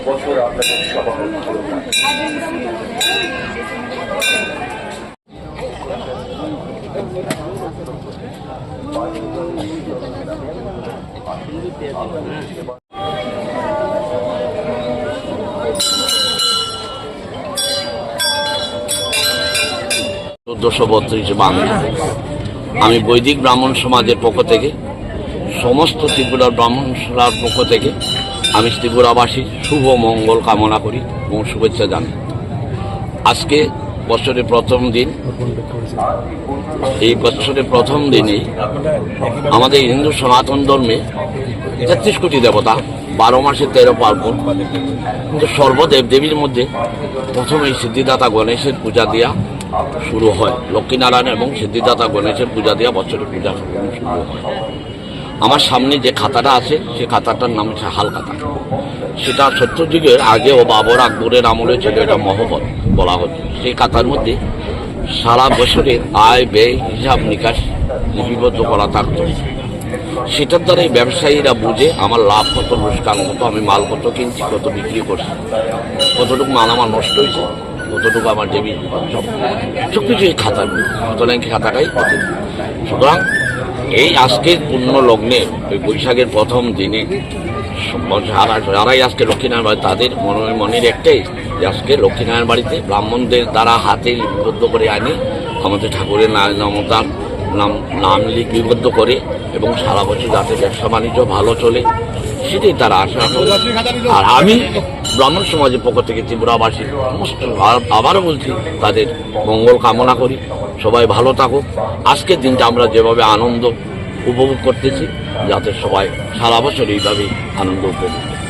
বছর আপনাদের সবার ভালো কাটুক। বাংলা আমি বৈদিক ব্রাহ্মণ সমাজের পক্ষ থেকে সমস্ত ত্রিপুরার ব্রাহ্মণ সভার পক্ষ থেকে আমি ত্রিপুরাবাসীর শুভ মঙ্গল কামনা করি এবং শুভেচ্ছা জানাই। আজকে বছরের প্রথম দিন, এই বছরের প্রথম দিনেই আমাদের হিন্দু সনাতন ধর্মে ৩৩ কোটি দেবতা, ১২ মাসে ১৩ পার্বণ, কিন্তু সর্বদেব দেবীর মধ্যে প্রথমেই সিদ্ধিদাতা গণেশের পূজা দিয়া শুরু হয়। লক্ষ্মীনারায়ণ এবং সিদ্ধিদাতা গণেশের পূজা দিয়া বছরের পূজা শুরু হয়। আমার সামনে যে খাতাটা আছে সে খাতাটার নাম হচ্ছে হাল খাতা। সেটা সত্যযুগের আগে ও বাবর আকবরের আমলে ছিল, এটা মহবত বলা হতো। সেই খাতার মধ্যে সারা বছরের আয় ব্যয় হিসাব নিকাশ লিপিবদ্ধ করা থাকতো। সেটার দ্বারাই ব্যবসায়ীরা বুঝে আমার লাভ কত, লোকসান কত, আমি মাল কত কিনছি, কত বিক্রি করছি, কতটুকু মাল আমার নষ্ট হয়েছে, কতটুকু আমার দেবী, সব কিছু এই খাতার সুতরাং খাতাটাই পাবে। সুতরাং এই আজকের পূর্ণ লগ্নে ওই বৈশাখের প্রথম দিনে যারাই আজকে লক্ষ্মীনারায়ণ বাড়ি, তাদের মনের একটাই যে আজকে লক্ষ্মীনারায়ণ বাড়িতে ব্রাহ্মণদের দ্বারা হাতে লিপিবদ্ধ করে আনি আমাদের ঠাকুরের নাম লিপিবদ্ধ করে এবং সারা বছর যাতে ব্যবসা বাণিজ্য ভালো চলে সেটাই তারা আশা করে। আর আমি ব্রাহ্মণ সমাজের পক্ষ থেকে ত্রিপুরাবাসী সমস্ত আবারও বলছি তাদের মঙ্গল কামনা করি, সবাই ভালো থাকুক। আজকের দিনটা আমরা যেভাবে আনন্দ উপভোগ করতেছি, যাতে সবাই সারা বছর এইভাবেই আনন্দ উপভোগ করতে।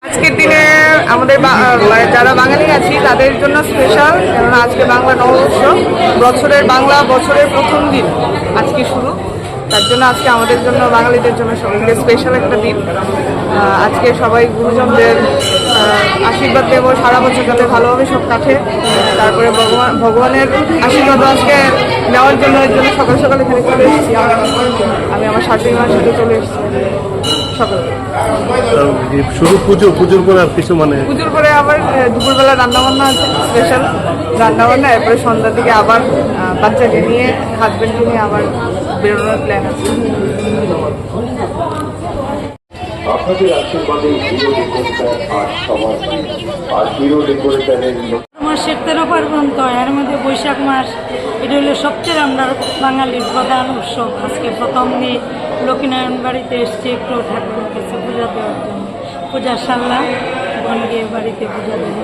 আজকের দিনে আমাদের যারা বাঙালি আছি তাদের জন্য স্পেশাল, কারণ আজকে বাংলা নববর্ষ, বছরের প্রথম দিন আজকে শুরু। তার জন্য আজকে আমাদের জন্য, বাঙালিদের জন্য সবাইকে স্পেশাল একটা দিন। আজকে সবাই গুরুজনদের আশীর্বাদ দেবো, সারা বছর যাতে ভালোভাবে সব কাটে। তারপরে ভগবানের আশীর্বাদও আজকে নেওয়ার জন্য সকাল সকাল এখানে চলে এসেছি। আমি আমার শাশুড়িমার সাথে চলে এসেছি সকালে। শুধু পুজোর পরে আর কিছু, পুজোর পরে আবার দুপুরবেলা রান্নাবান্না আছে, স্পেশাল রান্নাবান্না। এরপরে সন্ধ্যার দিকে আবার বাচ্চাকে নিয়ে, হাজবেন্ডকে নিয়ে আবার বেরোনোর প্ল্যান আছে। আপনাদের আশীর্বাদে হিরো ডেকোরেটর আর সবার আর হিরো ডেকোরেটরের মাসের 13 পার্বণ তো এর মধ্যে বৈশাখ মাস, এটা হলো সবচেয়ে আমরা বাঙালির প্রধান উৎসব। আজকে প্রথম দিন লক্ষ্মীনারায়ণ বাড়িতে এসছে একটু ঠাকুরের কাছে পূজা দেওয়ার জন্য। পূজা সারলাম, এখন গিয়ে বাড়িতে পূজা দেব।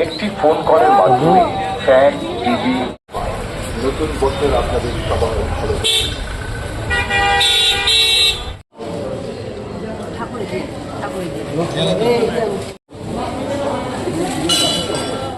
একটি ফোন কলের মাধ্যমে ফ্যান, টিভি, নতুন বছর আপনাদের সবার ভালো। ঠাকুর